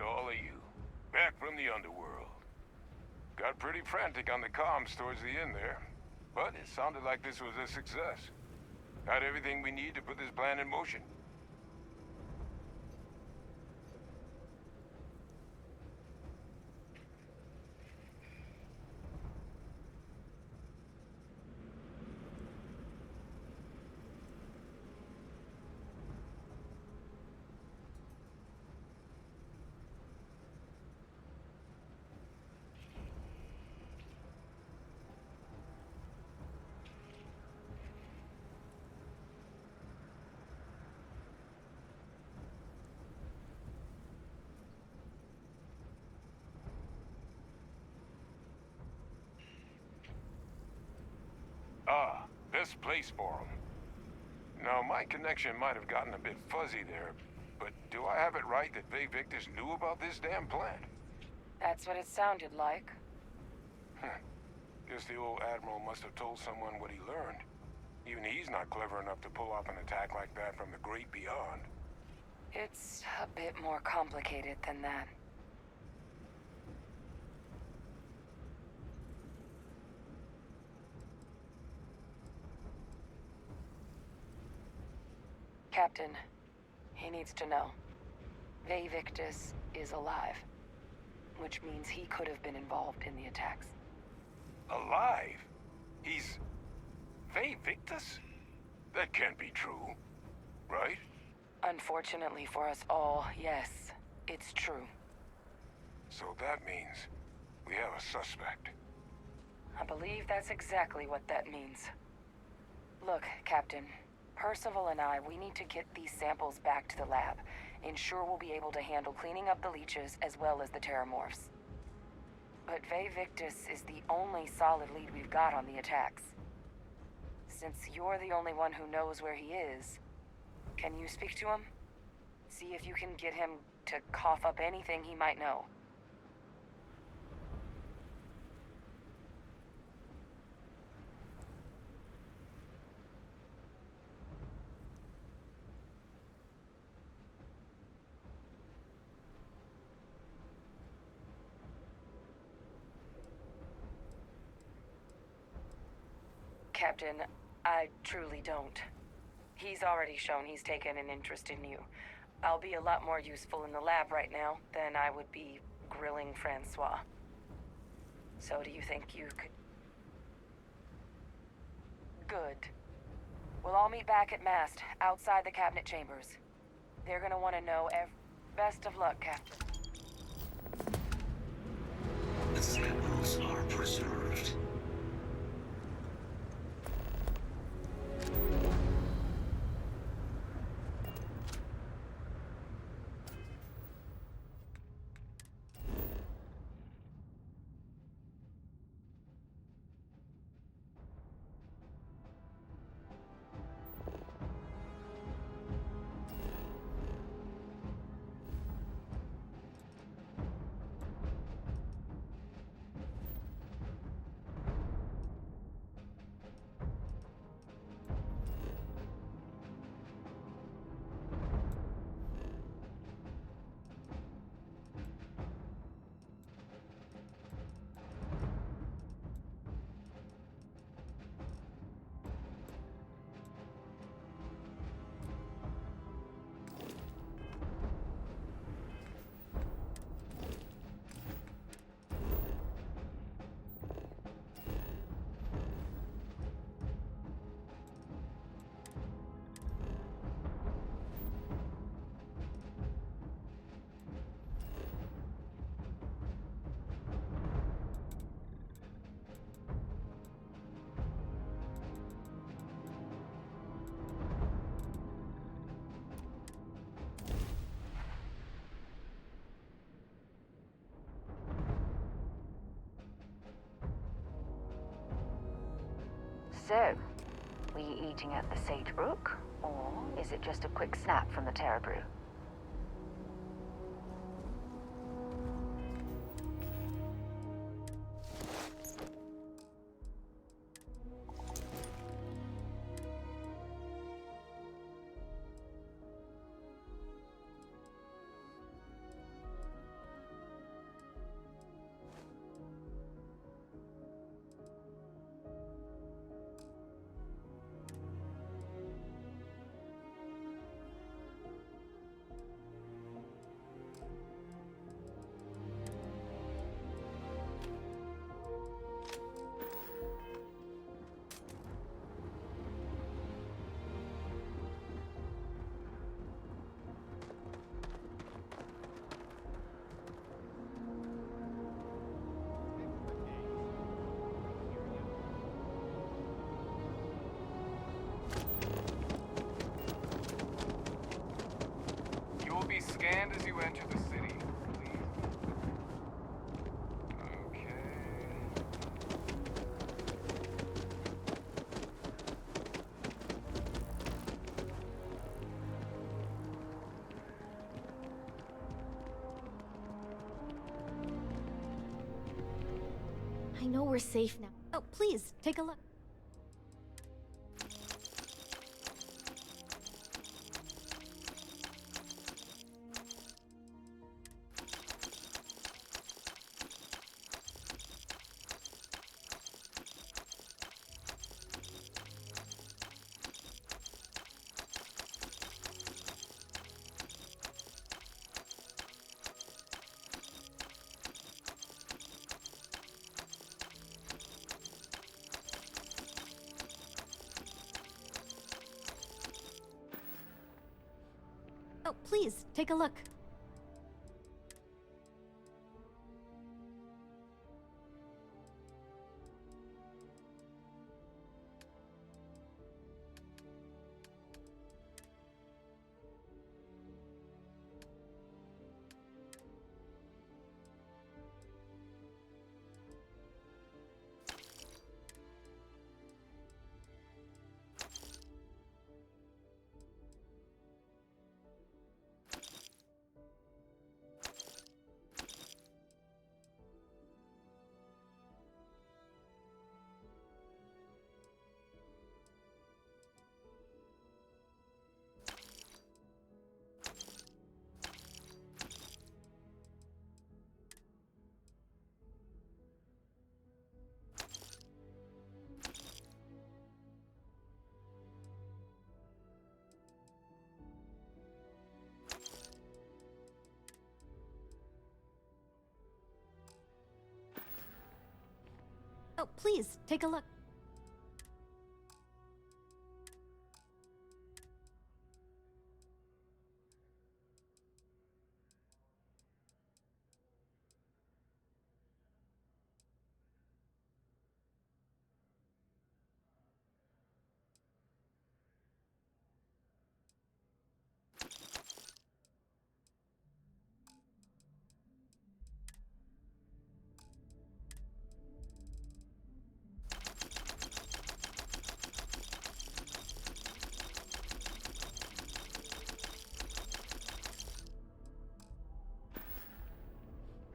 at all of you. Back from the underworld. Got pretty frantic on the comms towards the end there. But it sounded like this was a success. Got everything we need to put this plan in motion. Ah, this place forum. Now, my connection might have gotten a bit fuzzy there, but do I have it right that Vay Victus knew about this damn plan? That's what it sounded like. Guess the old Admiral must have told someone what he learned. Even he's not clever enough to pull off an attack like that from the great beyond. It's a bit more complicated than that. Captain, he needs to know. Vay Victus is alive, which means he could have been involved in the attacks. Alive? He's... Vay Victus? That can't be true, right? Unfortunately for us all, yes, it's true. So that means we have a suspect. I believe that's exactly what that means. Look, Captain, Percival and I, we need to get these samples back to the lab. Ensure we'll be able to handle cleaning up the leeches as well as the terramorphs. But Vay Victus is the only solid lead we've got on the attacks. Since you're the only one who knows where he is, can you speak to him? See if you can get him to cough up anything he might know. Captain, I truly don't. He's already shown he's taken an interest in you. I'll be a lot more useful in the lab right now than I would be grilling Francois. So do you think you could... Good. We'll all meet back at Mast, outside the cabinet chambers. They're gonna want to know Best of luck, Captain. The samples are preserved. So, were you eating at the Sage Brook, or is it just a quick snap from the Terra Brew? I know we're safe now. Oh, please, take a look. Oh, please, take a look. Oh, please, take a look.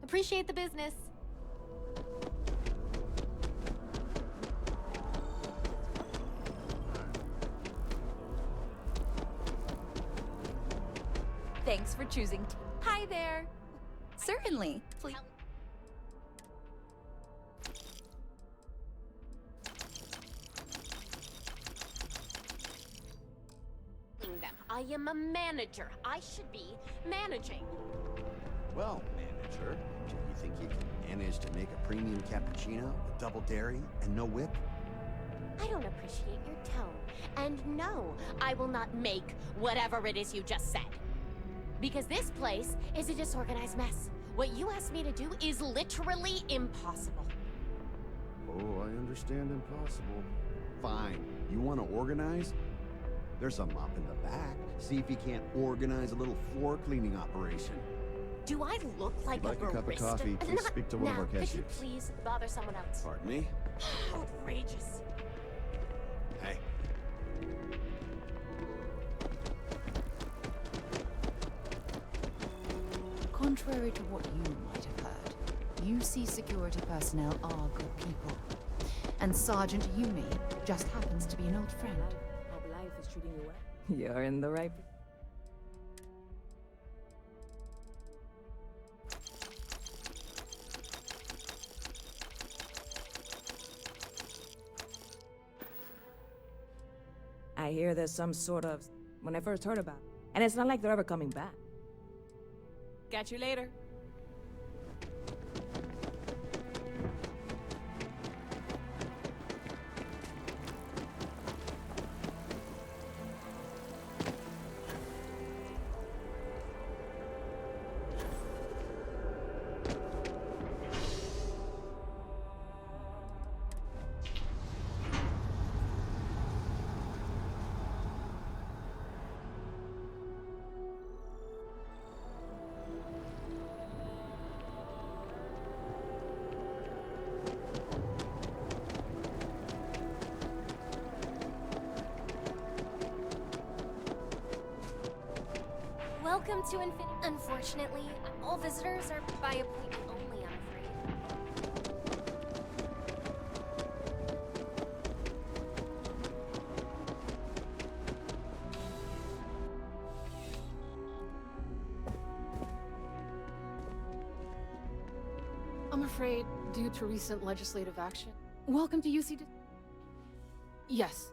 Appreciate the business. Thanks for choosing. Hi there. Certainly. Please. Them. I am a manager. I should be managing. Well, manager, do you think you can manage to make a premium cappuccino with double dairy and no whip? I don't appreciate your tone. And no, I will not make whatever it is you just said. Because this place is a disorganized mess. What you asked me to do is literally impossible. Oh, I understand impossible. Fine. You want to organize? There's a mop in the back. See if you can't organize a little floor cleaning operation. Do I look like If you'd a like a cup of barista? coffee, please speak to one of our Could you cashiers. please bother someone else? Pardon me? Outrageous. Hey. Contrary to what you might have heard, UC security personnel are good people. And Sergeant Yumi just happens to be an old friend. Hope life is treating you well. You're in the right. I hear there's some sort of. When I first heard about it. And it's not like they're ever coming back. Catch you later. Welcome to Infinity. Unfortunately, all visitors are by appointment only, I'm afraid. I'm afraid, due to recent legislative action. Welcome to UC. Yes.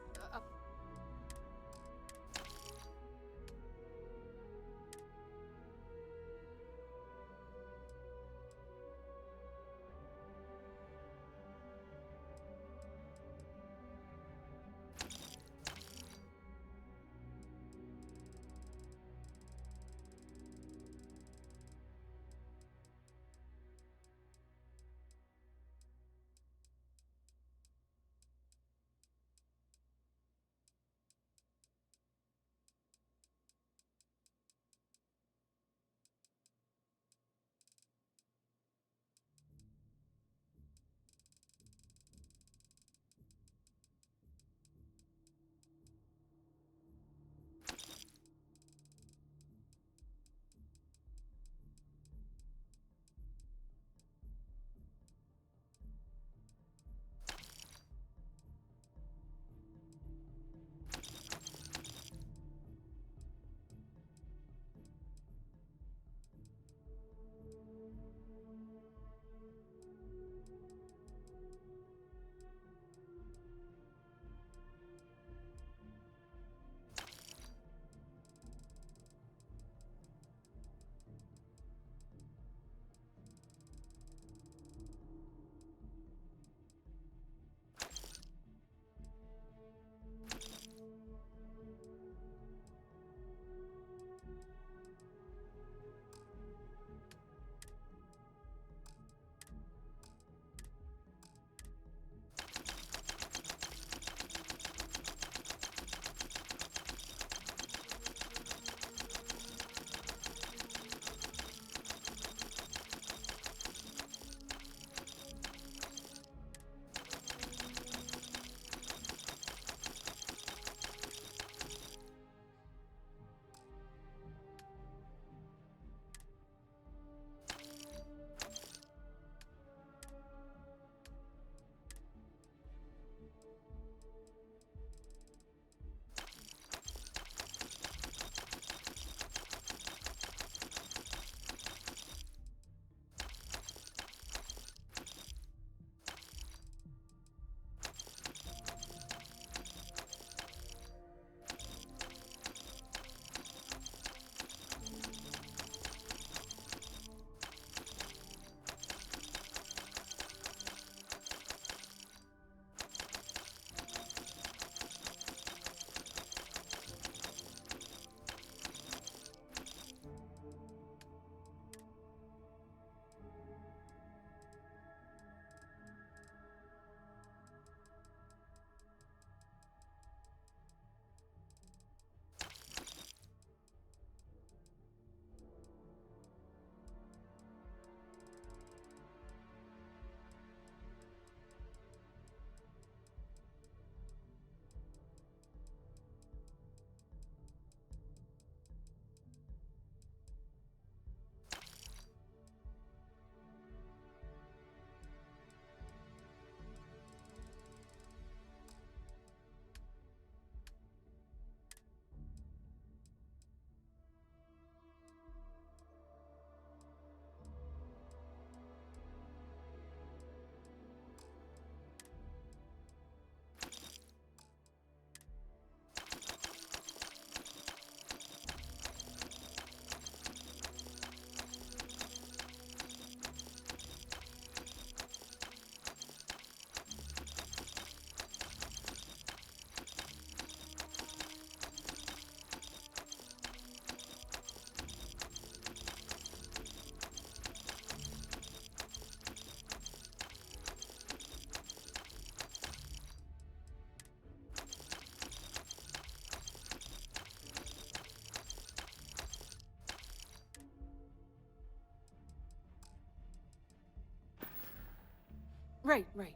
Right, right.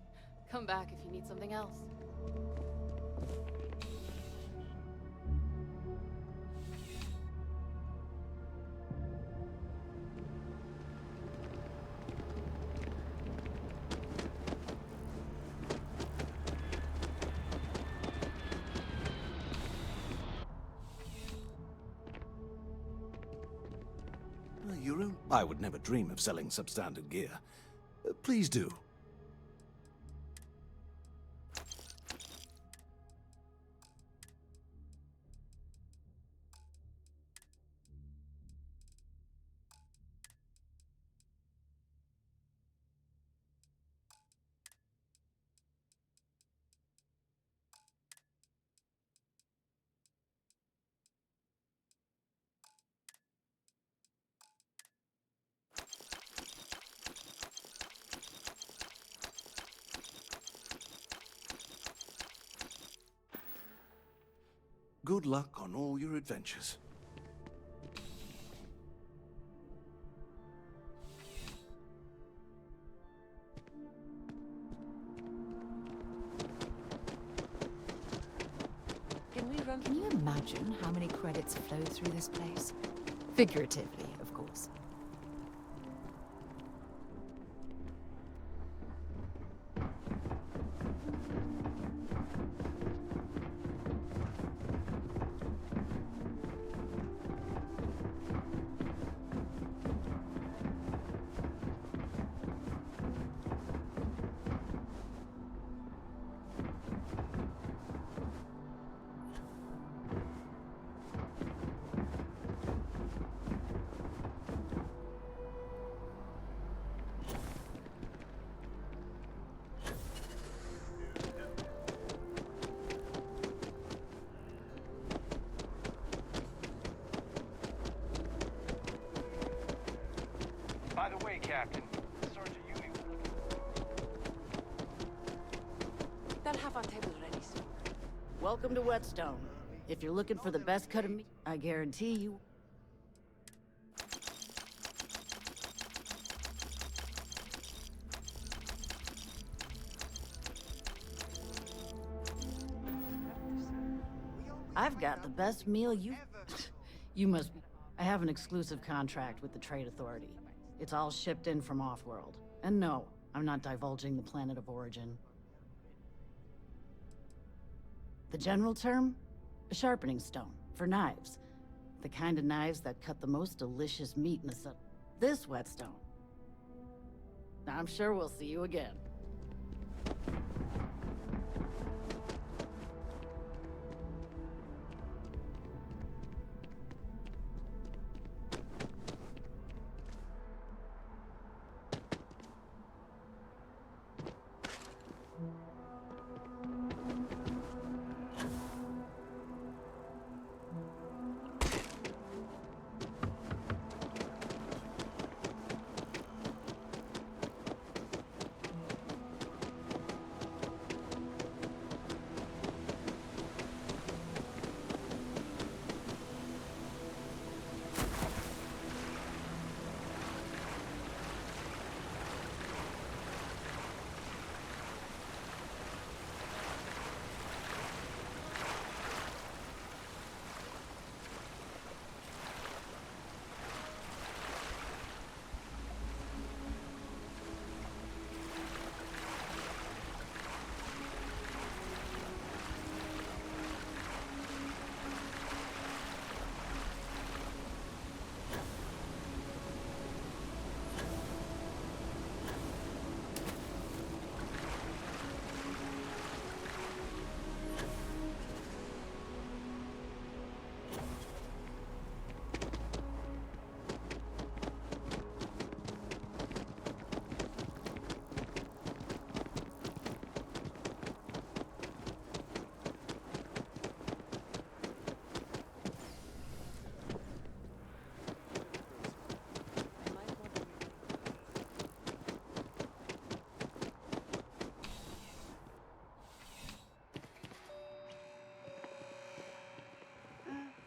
Come back if you need something else. Your own... I would never dream of selling substandard gear. Please do. Good luck on all your adventures. Can you imagine how many credits flow through this place? Figuratively, of course. By the way, Captain, Sergeant Yumi. They'll have our table ready soon. Welcome to Whetstone. If you're looking for the best cut of meat, I guarantee you. I've got the best meal you... You must... I have an exclusive contract with the Trade Authority. It's all shipped in from off-world. And no, I'm not divulging the planet of origin. The general term? A sharpening stone, for knives. The kind of knives that cut the most delicious meat in the sun. This whetstone. I'm sure we'll see you again.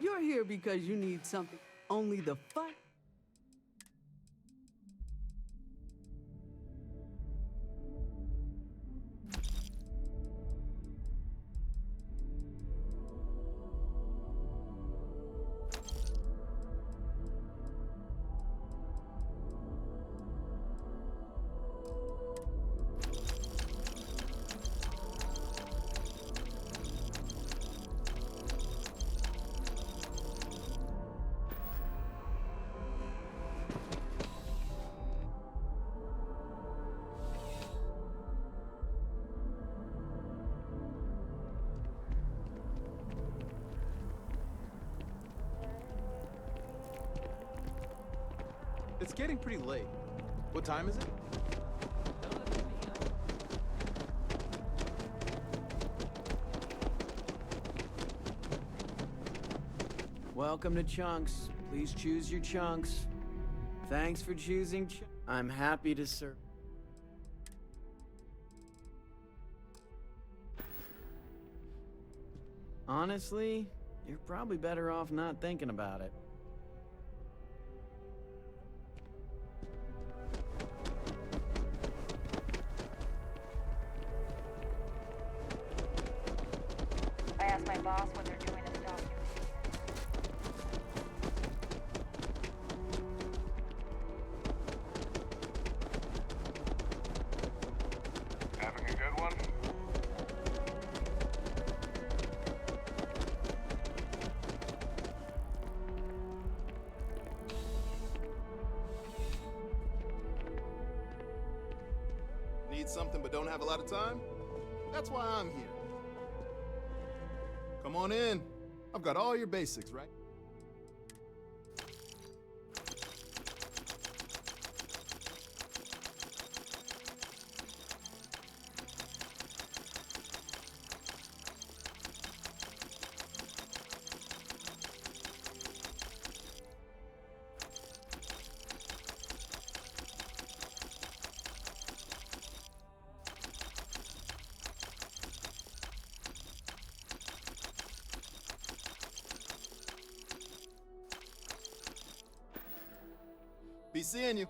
You're here because you need something. Only the fight. It's getting pretty late. What time is it? Welcome to Chunks. Please choose your chunks. Thanks for choosing I'm happy to serve. Honestly, you're probably better off not thinking about it. I asked my boss what they're doing in Starfield. Having a good one? Need something but don't have a lot of time? That's why I'm here. Come on in. I've got all your basics, right? Be seeing you.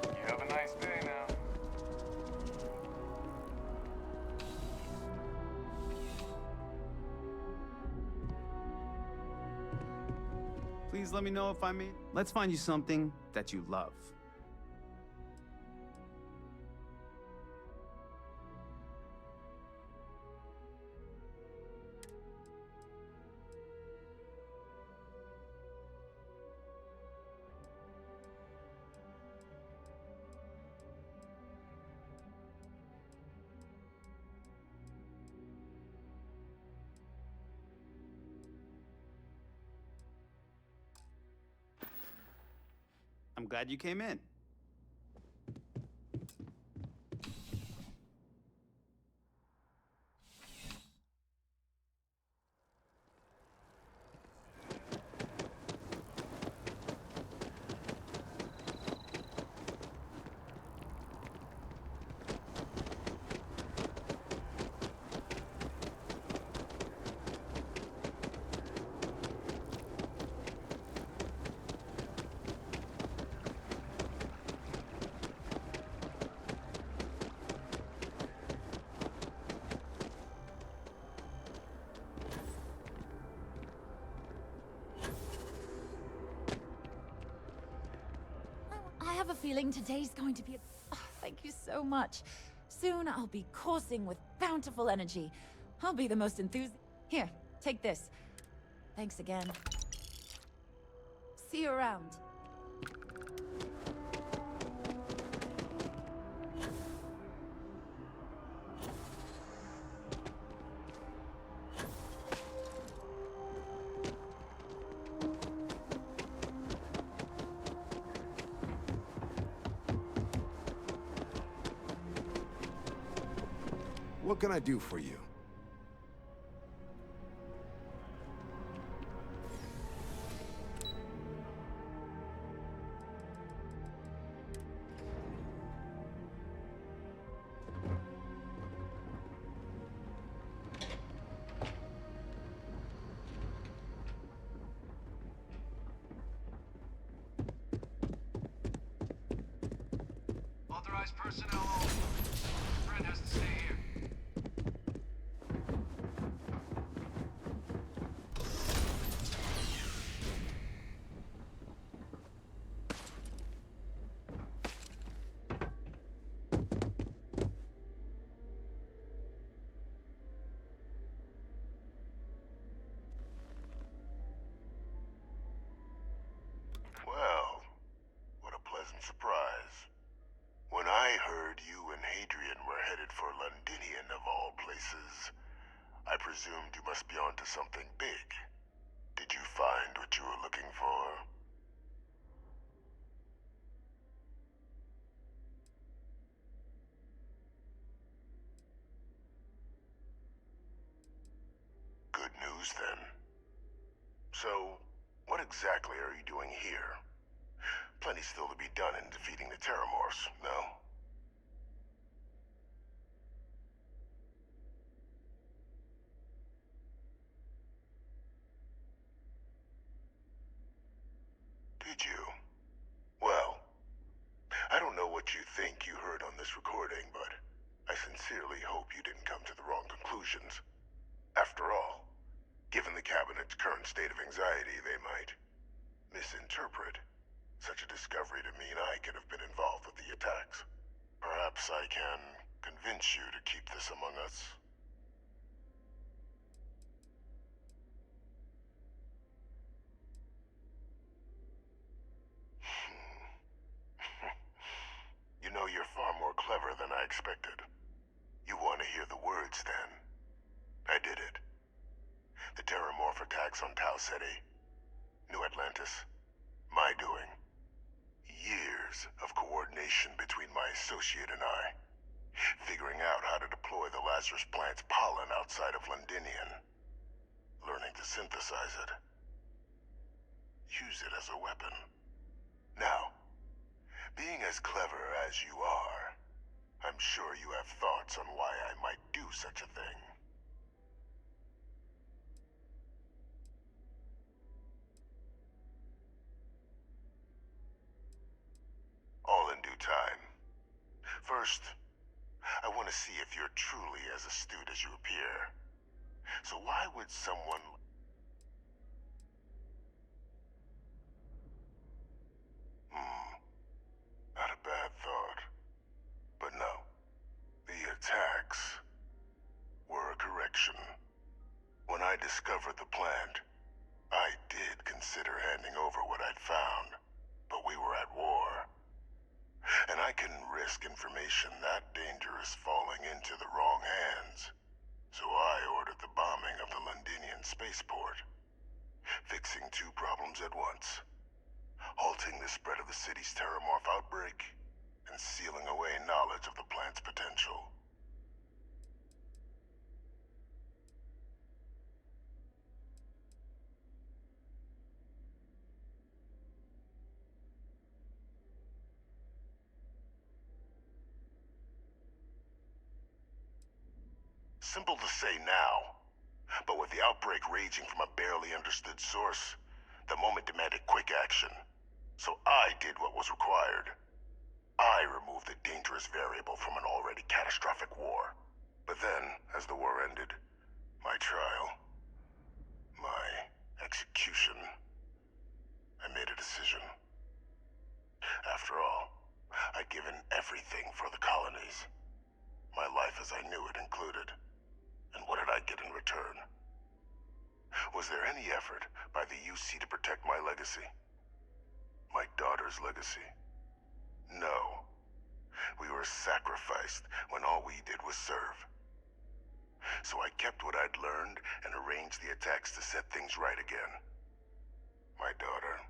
You have a nice day now. Please let me know if I'm in. Let's find you something that you love. I'm glad you came in. I have a feeling today's going to be thank you so much. Soon I'll be coursing with bountiful energy. I'll be the most enthusiastic. Here, take this. Thanks again. See you around. What can I do for you? Authorized personnel only. Brent has to stay here. something big. Did you find what you were looking for? Good news, then. So, what exactly are you doing here? Plenty still to be done in defeating the Terramorphs, no? Did you? Well, I don't know what you think you heard on this recording, but I sincerely hope you didn't come to the wrong conclusions. After all, given the Cabinet's current state of anxiety, they might misinterpret such a discovery to mean I could have been involved with the attacks. Perhaps I can convince you to keep this among us. You know, you're far more clever than I expected. You want to hear the words, then? I did it. The Terramorph attacks on Tau Ceti, New Atlantis, my doing. Years of coordination between my associate and I, figuring out how to deploy the Lazarus plant's pollen outside of Londinian, learning to synthesize it, use it as a weapon. Now, being as clever as you are, I'm sure you have thoughts on why I might do such a thing. All in due time. First, I want to see if you're truly as astute as you appear. So why would someone... Not a bad thought. But no. The attacks were a correction. When I discovered the plant, I did consider handing over what I'd found, but we were at war. And I couldn't risk information that dangerous falling into the wrong hands. So I ordered the bombing of the Londinian spaceport, fixing two problems at once. Halting the spread of the city's Terramorph outbreak, and sealing away knowledge of the plant's potential. Simple to say now, but with the outbreak raging from a barely understood source, the moment demanded quick action. So I did what was required. I removed the dangerous variable from an already catastrophic war. But then, as the war ended, my trial, my execution, I made a decision. After all, I'd given everything for the colonies. My life as I knew it included. And what did I get in return? Was there any effort by the UC to protect my legacy? My daughter's legacy? No. We were sacrificed when all we did was serve. So I kept what I'd learned and arranged the attacks to set things right again. My daughter,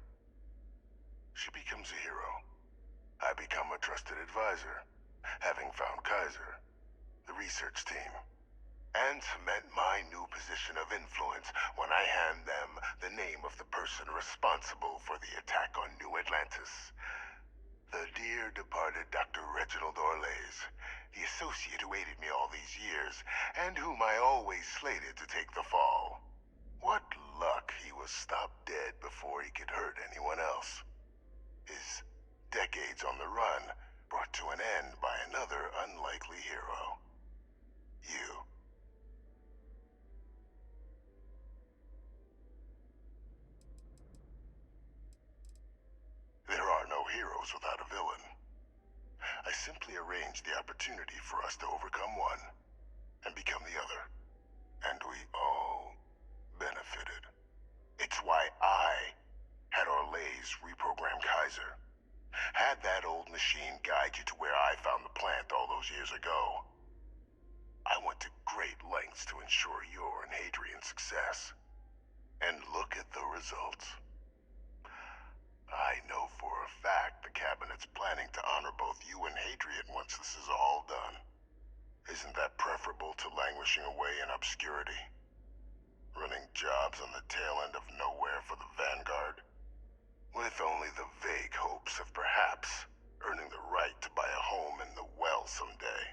she becomes a hero. I become a trusted advisor, having found Kaiser, the research team, and cement my new position of influence when I hand them the name of the person responsible for the attack on New Atlantis. The dear departed Dr. Reginald Orlays, the associate who aided me all these years, and whom I always slated to take the fall. What luck he was stopped dead before he could hurt anyone else. His decades on the run brought to an end by another unlikely hero. You. There are no heroes without a villain. I simply arranged the opportunity for us to overcome one and become the other. And we all benefited. It's why I had Orlays reprogram Kaiser. Had that old machine guide you to where I found the plant all those years ago. I want to great lengths to ensure your and Hadrian's success. And look at the results. I know for a fact the Cabinet's planning to honor both you and Hadrian once this is all done. Isn't that preferable to languishing away in obscurity? Running jobs on the tail end of nowhere for the Vanguard? With only the vague hopes of perhaps earning the right to buy a home in the well someday.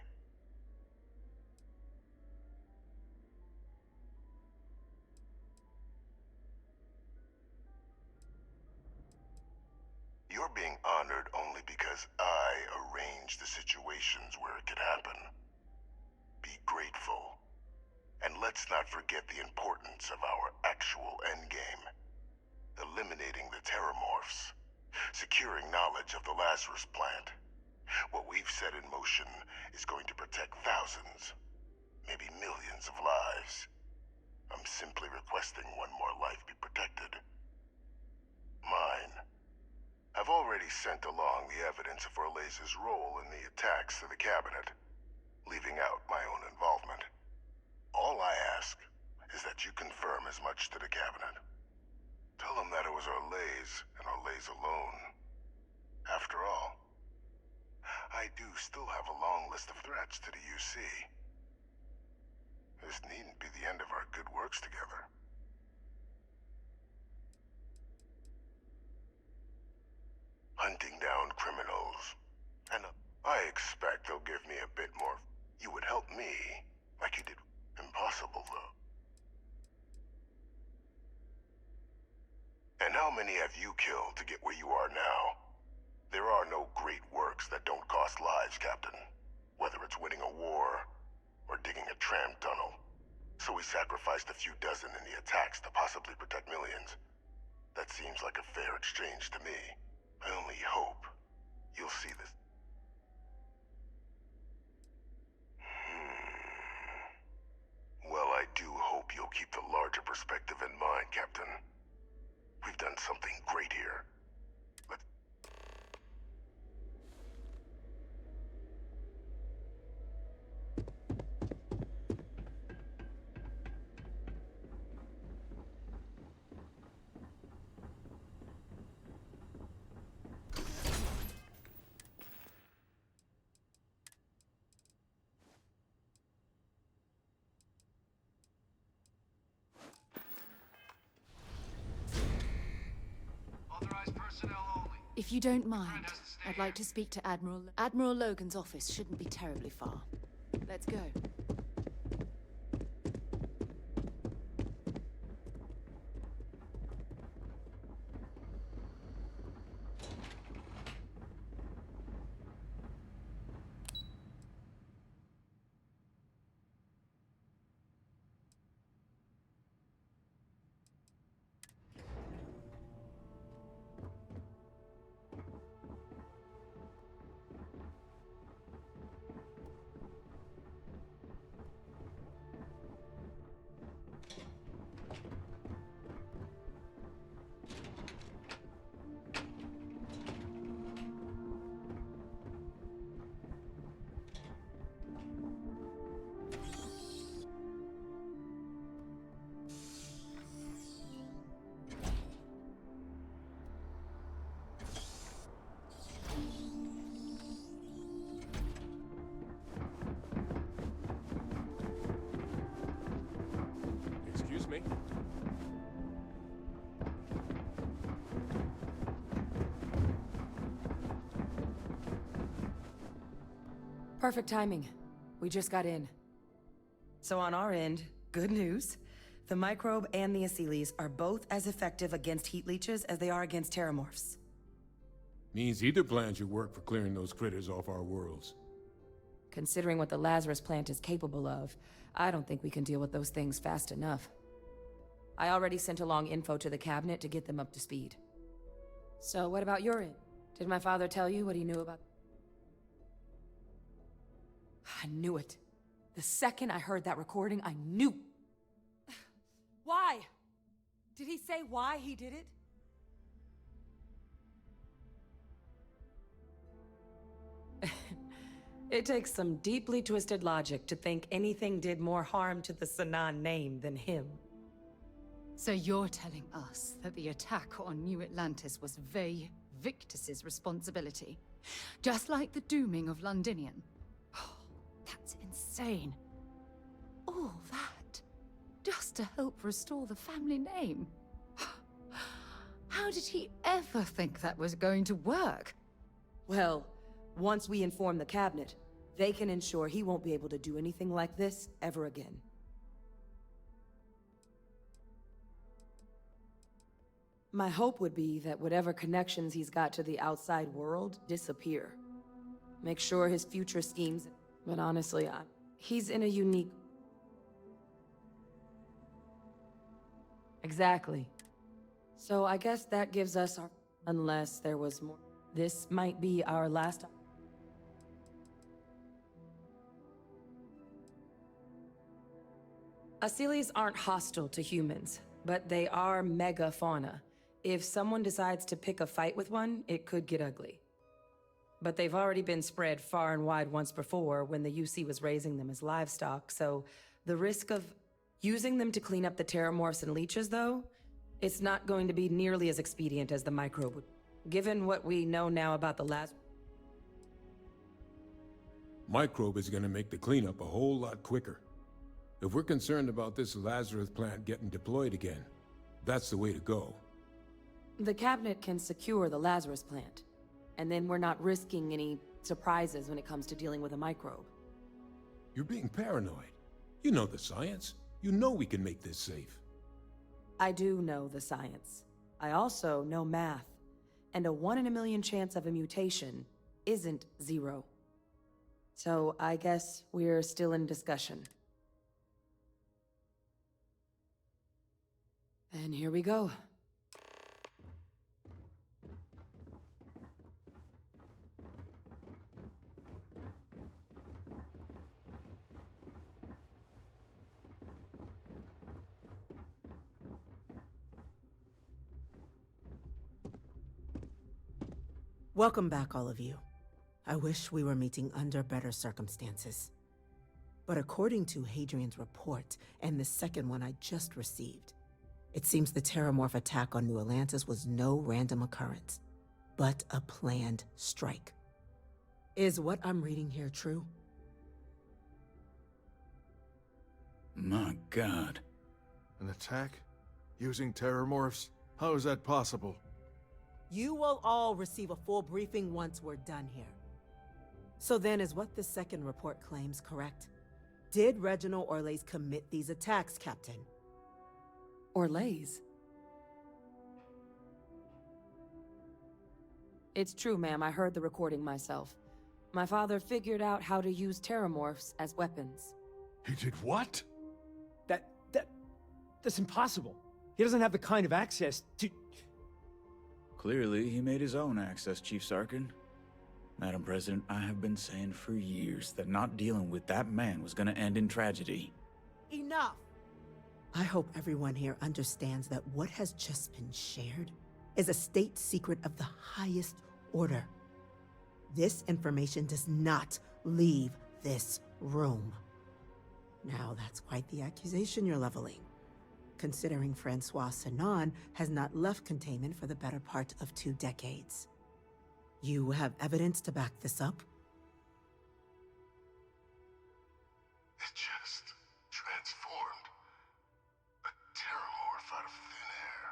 You're being honored only because I arranged the situations where it could happen. Be grateful. And let's not forget the importance of our actual endgame. Eliminating the Terramorphs. Securing knowledge of the Lazarus plant. What we've set in motion is going to protect thousands, maybe millions of lives. I'm simply requesting one more life be protected. Mine. I've already sent along the evidence of Orleza's role in the attacks to the Cabinet, leaving out my own involvement. All I ask is that you confirm as much to the Cabinet. Tell them that it was Orlez and Orlez alone. After all, I do still have a long list of threats to the UC. This needn't be the end of our good works together. Hunting down criminals. And I expect they'll give me a bit more. You would help me, like you did. Impossible, though. And how many have you killed to get where you are now? There are no great works that don't cost lives, Captain. Whether it's winning a war, or digging a tram tunnel. So we sacrificed a few dozen in the attacks to possibly protect millions. That seems like a fair exchange to me. I only hope you'll see this. Well, I do hope you'll keep the larger perspective in mind, Captain. We've done something great here. Authorized personnel only. If you don't mind, I'd like to speak to Admiral... Admiral Logan's office shouldn't be terribly far. Let's go. Excuse me? Perfect timing. We just got in. So on our end, good news. The microbe and the Asylees are both as effective against heat leeches as they are against terramorphs. Means either plan should work for clearing those critters off our worlds. Considering what the Lazarus plant is capable of, I don't think we can deal with those things fast enough. I already sent along info to the Cabinet to get them up to speed. So what about your end? Did my father tell you what he knew about... I knew it. The second I heard that recording, I knew. Why? Did he say why he did it? It takes some deeply twisted logic to think anything did more harm to the Sanan name than him. So you're telling us that the attack on New Atlantis was Vey Victus's responsibility? Just like the dooming of Londinium? That's insane. All that, just to help restore the family name. How did he ever think that was going to work? Well, once we inform the cabinet, they can ensure he won't be able to do anything like this ever again. My hope would be that whatever connections he's got to the outside world disappear. Make sure his future schemes... But honestly, he's in a unique... Exactly. So I guess that gives us our... Unless there was more... This might be our last... Asili's aren't hostile to humans, but they are megafauna. If someone decides to pick a fight with one, it could get ugly. But they've already been spread far and wide once before when the UC was raising them as livestock, so the risk of using them to clean up the terramorphs and leeches, though, it's not going to be nearly as expedient as the microbe would. Given what we know now about the last... Microbe is gonna make the cleanup a whole lot quicker. If we're concerned about this Lazarus plant getting deployed again, that's the way to go. The cabinet can secure the Lazarus plant, and then we're not risking any surprises when it comes to dealing with a microbe. You're being paranoid. You know the science. You know we can make this safe. I do know the science. I also know math. And a 1 in a million chance of a mutation isn't 0. So I guess we're still in discussion. And here we go. Welcome back, all of you. I wish we were meeting under better circumstances. But according to Hadrian's report, and the second one I just received, it seems the Terramorph attack on New Atlantis was no random occurrence, but a planned strike. Is what I'm reading here true? My God. An attack? Using Terramorphs? How is that possible? You will all receive a full briefing once we're done here. So then, is what the second report claims correct? Did Reginald Orlays commit these attacks, Captain? Orlays? It's true, ma'am. I heard the recording myself. My father figured out how to use terramorphs as weapons. He did what? That's impossible. He doesn't have the kind of access to... Clearly, he made his own access, Chief Sarkin. Madam President, I have been saying for years that not dealing with that man was gonna end in tragedy. Enough! I hope everyone here understands that what has just been shared is a state secret of the highest order. This information does not leave this room. Now, that's quite the accusation you're leveling, considering Francois Sanan has not left containment for the better part of 2 decades. You have evidence to back this up? It just transformed. A terramorph out of thin air.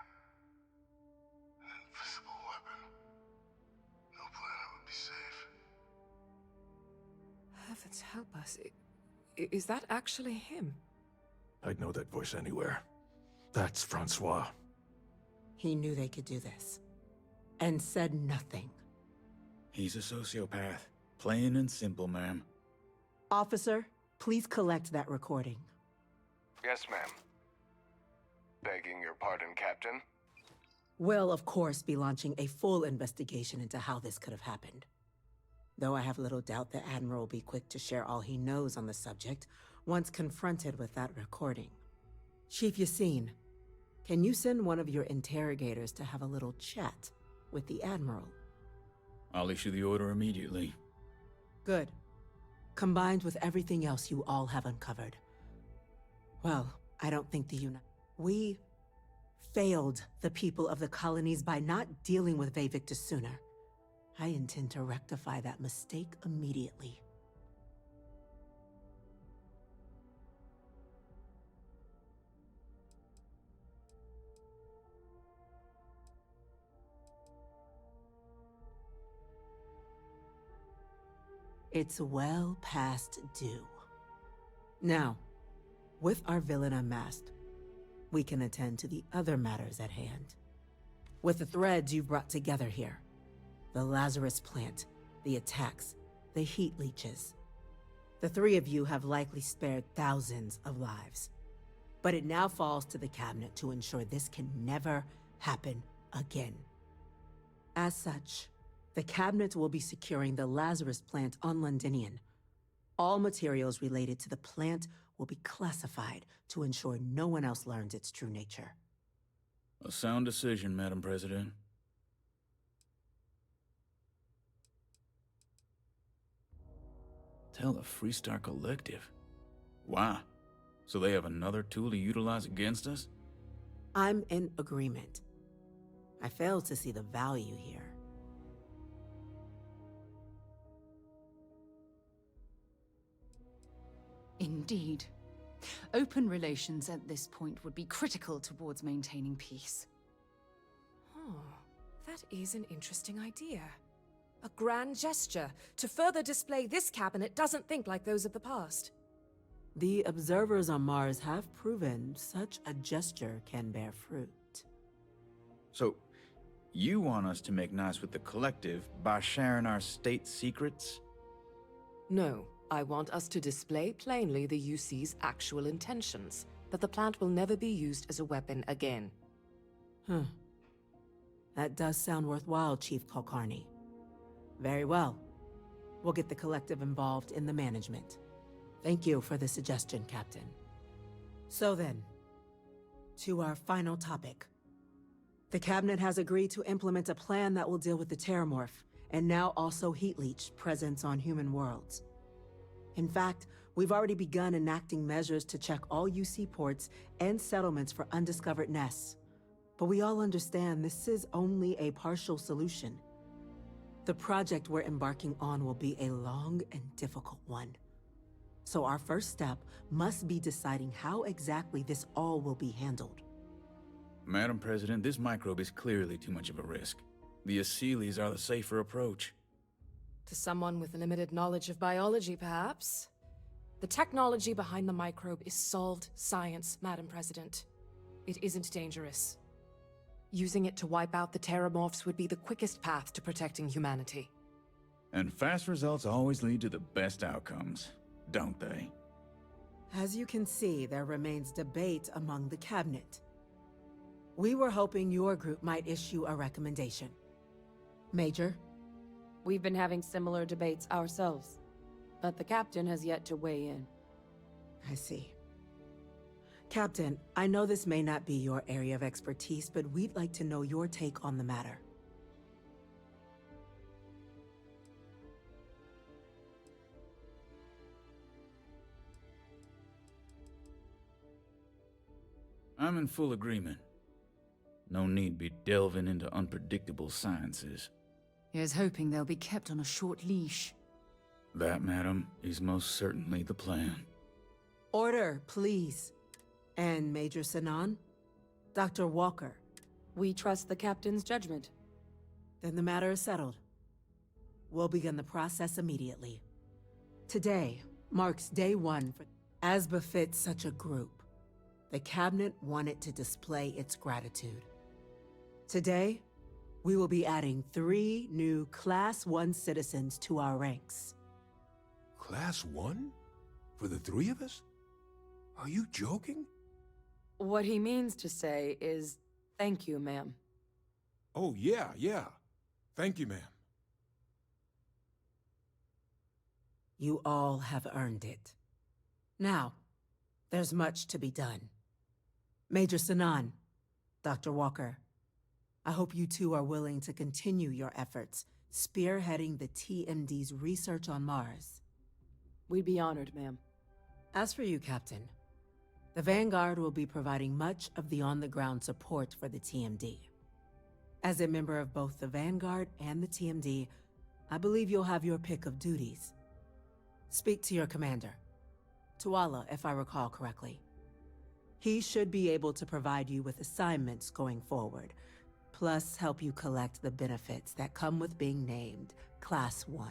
An invisible weapon. No planet would be safe. Heavens help us. Is that actually him? I'd know that voice anywhere. That's Francois. He knew they could do this, and said nothing. He's a sociopath. Plain and simple, ma'am. Officer, please collect that recording. Yes, ma'am. Begging your pardon, Captain. We'll, of course, be launching a full investigation into how this could have happened. Though I have little doubt the Admiral will be quick to share all he knows on the subject once confronted with that recording. Chief Yassine, can you send one of your interrogators to have a little chat with the Admiral? I'll issue the order immediately. Good. combined with everything else you all have uncovered. Well, I don't think we failed the people of the colonies by not dealing with Vevictus sooner. I intend to rectify that mistake immediately. It's well past due. Now, with our villain unmasked, we can attend to the other matters at hand. With the threads you've brought together here, the Lazarus plant, the attacks, the heat leeches, the three of you have likely spared thousands of lives. But it now falls to the cabinet to ensure this can never happen again. As such, the cabinet will be securing the Lazarus plant on Londinian. All materials related to the plant will be classified to ensure no one else learns its true nature. A sound decision, Madam President. Tell the Freestar Collective. Why? So they have another tool to utilize against us? I'm in agreement. I fail to see the value here. Indeed. Open relations at this point would be critical towards maintaining peace. Oh, that is an interesting idea. A grand gesture to further display this cabinet doesn't think like those of the past. The observers on Mars have proven such a gesture can bear fruit. So, you want us to make nice with the Collective by sharing our state secrets? No, I want us to display plainly the UC's actual intentions, that the plant will never be used as a weapon again. That does sound worthwhile, Chief Kulkarni. Very well. We'll get the Collective involved in the management. Thank you for the suggestion, Captain. So then, to our final topic. The Cabinet has agreed to implement a plan that will deal with the Terramorph, and now also Heat Leech presence on human worlds. In fact, we've already begun enacting measures to check all UC ports and settlements for undiscovered nests. But we all understand this is only a partial solution. The project we're embarking on will be a long and difficult one. So our first step must be deciding how exactly this all will be handled. Madam President, this microbe is clearly too much of a risk. The Aseles are the safer approach. To someone with limited knowledge of biology, perhaps. The technology behind the microbe is solved science, Madam President. It isn't dangerous. Using it to wipe out the Terramorphs would be the quickest path to protecting humanity. And fast results always lead to the best outcomes, don't they? As you can see, there remains debate among the Cabinet. We were hoping your group might issue a recommendation. Major? We've been having similar debates ourselves, but the captain has yet to weigh in. I see. Captain, I know this may not be your area of expertise, but we'd like to know your take on the matter. I'm in full agreement. No need be delving into unpredictable sciences. Here's hoping they'll be kept on a short leash. That, madam, is most certainly the plan. Order, please. And Major Sinan? Dr. Walker. We trust the captain's judgment. Then the matter is settled. We'll begin the process immediately. Today marks day one for... As befits such a group, the Cabinet wanted to display its gratitude. Today, we will be adding 3 new Class 1 citizens to our ranks. Class 1? For the 3 of us? Are you joking? What he means to say is, thank you, ma'am. Oh, yeah. Thank you, ma'am. You all have earned it. Now, there's much to be done. Major Sinan, Dr. Walker, I hope you two are willing to continue your efforts, spearheading the TMD's research on Mars. We'd be honored, ma'am. As for you, Captain, the Vanguard will be providing much of the on-the-ground support for the TMD. As a member of both the Vanguard and the TMD, I believe you'll have your pick of duties. Speak to your commander, Tuala, if I recall correctly. He should be able to provide you with assignments going forward, plus help you collect the benefits that come with being named Class 1.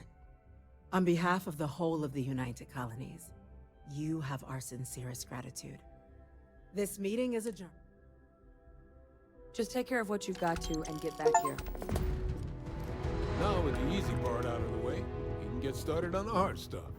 On behalf of the whole of the United Colonies, you have our sincerest gratitude. This meeting is adjourned. Just take care of what you've got to and get back here. Now with the easy part out of the way, you can get started on the hard stuff.